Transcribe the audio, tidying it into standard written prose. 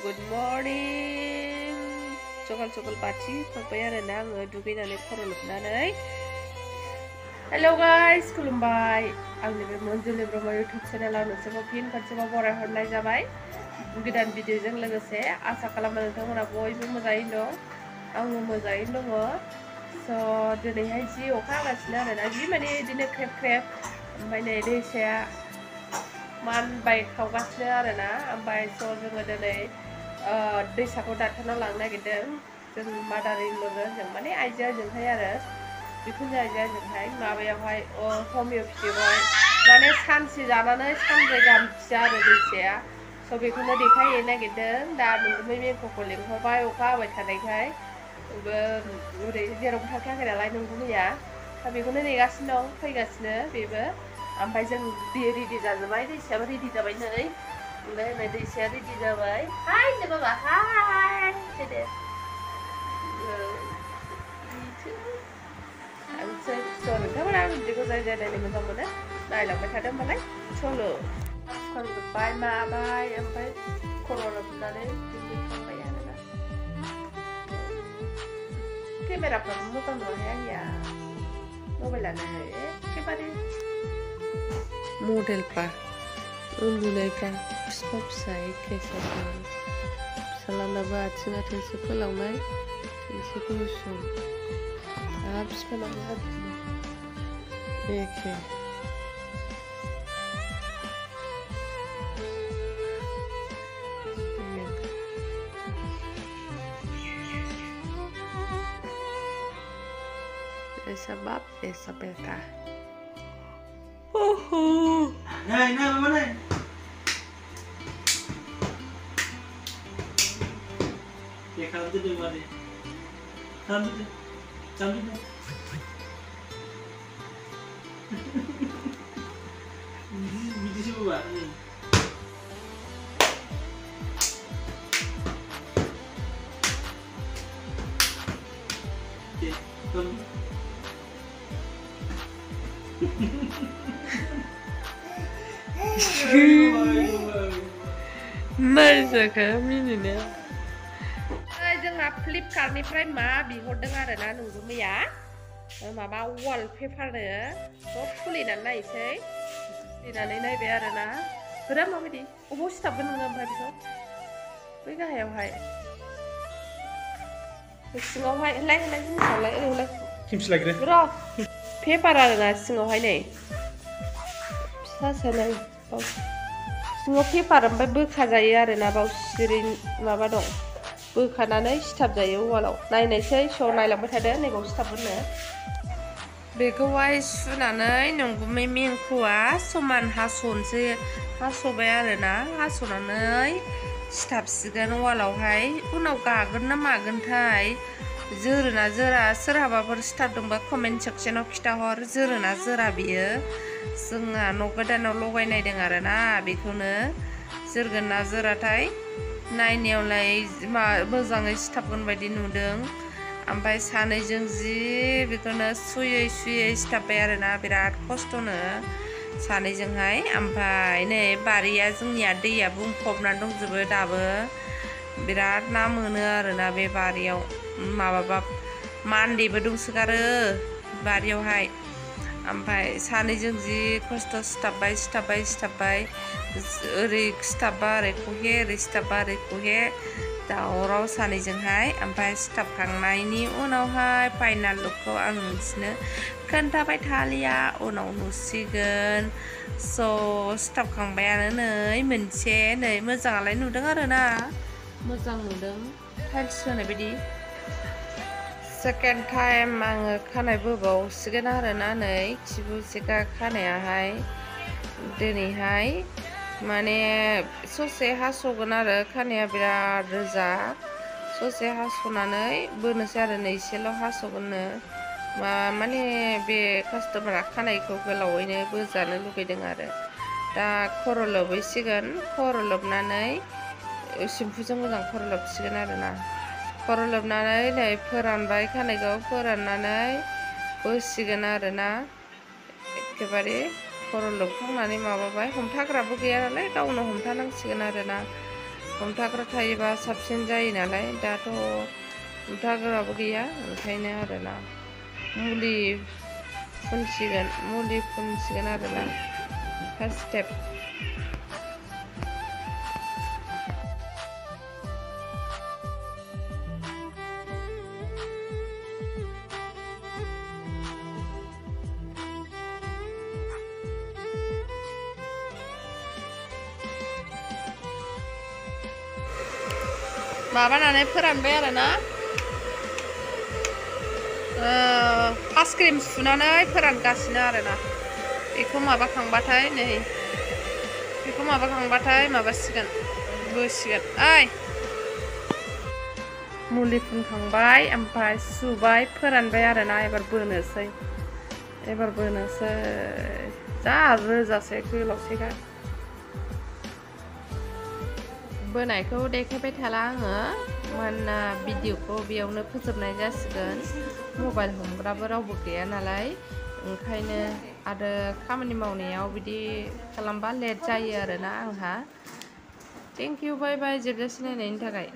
Good morning. Cokal baci sampai arena ngeduginaनै खर' लोबनानै. Hello guys, खुलुमबाय. आंनि बे munjuli brahma YouTube channel-आव नोंसोरखौ फिन खनसेबाव बरायहरनाय जाबाय. गोदान भिडिअजों लोगोसे आसा खालामो नोंथांमोना बयबो मोजाङैनो दं. आंबो मोजाङैनो दङ. So दिनैहाय जि अखा हागासिनो आरोना, जि माने बिदिनो ख्रेब ख्रेब. ओमफ्राय नै दैसाया मानबाय खावगासिनो आरोना. ओमफ्राय स' जोङो दिनै दैसाखौ दाथारनाव लांनो नागिरदों. जों मादार-इन-ल'जों जों माने आइजोजोंहाय आरो बिखुनजो आइजोजोंहाय माबायावहाय हमिय'पेथियावहाय माने सानसे जानानै सानब्रै गाहाम खिया आरो दैसाया. स' बेखौनो देखायहैनो नागिरदों. दा नोंगुमै मेंख'खौ लिंहरबाय अखा हाबाय थानायखाय. ओरै जेरावबो थांखायाखै नालाय नोंगुमैया. दा बेखौनो नेगासिनो दं, फैगासिनो बेबो. ओमफ्राय जों रेडि जाजोब्बाय, दैसायाबो रेडि जाबाय नै. ओमफ्राय नै दैसाया रेडि जाबाय. हाय दे बाबा, हाय दे। नोंथांमोना भिडिअखौ जाय जाय नायनो मोजां मोनो नायलांबाय थादों होनबालाय सल' सुखांजोब्बाय माबाय ओमफ्राय खर' लोबनानै दुगैखांबाय आरोना. केमेराफ्राबो मोजां नङाहाय आंनिया, मबाइलानो एखेबारे मडेलफ्रा उन्दुनायफ्रा फिसा फिसा एखे साइजनि. फिसालानाबो आथिं थोंसे फोलावनाय थोंसे गुसुं आरो फिफानाबो बिदिनो एखे. Esa bab, esa beta. Này, mama này. Để khám cho được vào đi. Khám cho được. Chăm cho được. Video siapa bạn? Oke, khám. नायजाखा मिनिनो. जोंहा फ्लिपकार्टनिफ्राय मा बिहरदों आरोना नोंगुमैया, माबा वालपेपारनो. स' खुलिनानै नायसै. खुलिनानै नायबाय आरोना. बोरा माबायदि अबाव सिथाबगोन नोङो ओमफ्राय बेखौ बै गाहायावहाय सिङावहाय होलाय जिनिसावलाय ओरैलाय र' पेपार आरोना सिङावहाय नै फिसा सोलाय सिङाव पेपार ओमफ्राय बोखाजायो आरोना. बाव सिरि माबा दं, बोखानानै सिथाब जायो वालाव. नायनायसै, स' नायलांबाय थादो नैबाव सिथाबगोननो. बेखौहाय सुनानै नोंगुमै मेंख'आ समान हास'बाय आरोना. हास'नानै सिथाबसिगोन वालावहाय. उनाव गागोन ना मागोनथाय, जोरोना जोरा, सोरहाबाफोर सिथाबदोंबा कमेन्ट सेक्सनाव खिथाहर, जोरोना जोरा बियो. जोंहा न' गोदानाव लगायनायदों आरोना, बेखौनो जोरगोन ना जोराथाय नायनायावलाय मोजाङै सिथाबगोन बायदि नुदों. ओमफ्राय सानैजों जि बेखौनो सुयै सिथाबबाय आरोना. बिराद खस्थ'नो सानैजोंहाय. ओमफ्राय नै बारिया जोंनिया दैया बुंफबनानै दंजोबो दाबो. बिराद ना मोनो आरोना बे बारियाव. माबाबा मान्देबो दंसोगारो बारियावहाय. ओमफ्राय सानैजों जि खस्थ' सिथाबबाय ओरै सिथाबबा ओरै खहे, ओरै सिथाबबा ओरै खहे, दावराव सानैजोंहाय. ओमफ्राय सिथाबखांनायनि उनावहाय फाइनाल लुकखौ आं नोंसिनो खोन्थाबाय थालिया, उनाव नुसिगोन. स' सिथाबखांबायानो नै मोनसे, नै मोजाङालाय नुदों आरोना, मोजां नुदों टाइल्स होनाय बायदि. सेकेन्ड टाइम आङो खानाय बोबावसिगोन आरोना. नै खिबुसेगा खानायाहाय दिनैहाय माने ससे हास'गोन आरो. खानाया बिराद रोजा, ससे हास'नानै बोनोसै आरो. नै एसेल' हास'गोननो. माने बे कास्टमारा खानायखौ गोलावैनो बोजानो लुगैदों आरो. दा खर' लोबहैसिगोन. खर' लोबनानै सेम्पुजों मोजां खर' लोबसिगोन आरोना. खर' लोबनानै नै फोरानबाय खानायखौ, फोराननानै बोसिगोन आरोना. एखेबारे खर' लोबखांनानै माबाबाय, हमथाग्राबो गैया नालाय गावनो हमथानांसिगोन आरोना. हमथाग्रा थायोबा साबसिन जायो नालाय दाथ' हमथाग्राबो गैया ओंखायनो आरोना मुलि फुनसिगोन आरोना फार्स्ट स्टेप। माबानानै फोरानबाय आरोना फार्स्ट क्रिम सुनानै फोरानगासिनो आरोना बेखौ माबाखांबाथाय नै बेखौ माबाखांबाथाय माबासिगोन बोसिगोन। ओइ मुलि फुनखांबाय ओमफ्राय सुबाय फोरानबाय आरोना एबार बोनोसै जा रोजासे गोलावसैखा। बोनायखौ देखायबाय थाला आङो मानोना भिडिअखौ बेयावनो फोजोबनाय जासिगोन। मबाइल हमग्राबो रावबो गैया नालाय ओंखायनो आरो खामानि मावनायाव बिदि खालामबा लेट जायो आरोना आंहा। थेंक इउ बाय बाय जोबजासे नायनायनि थाखाय।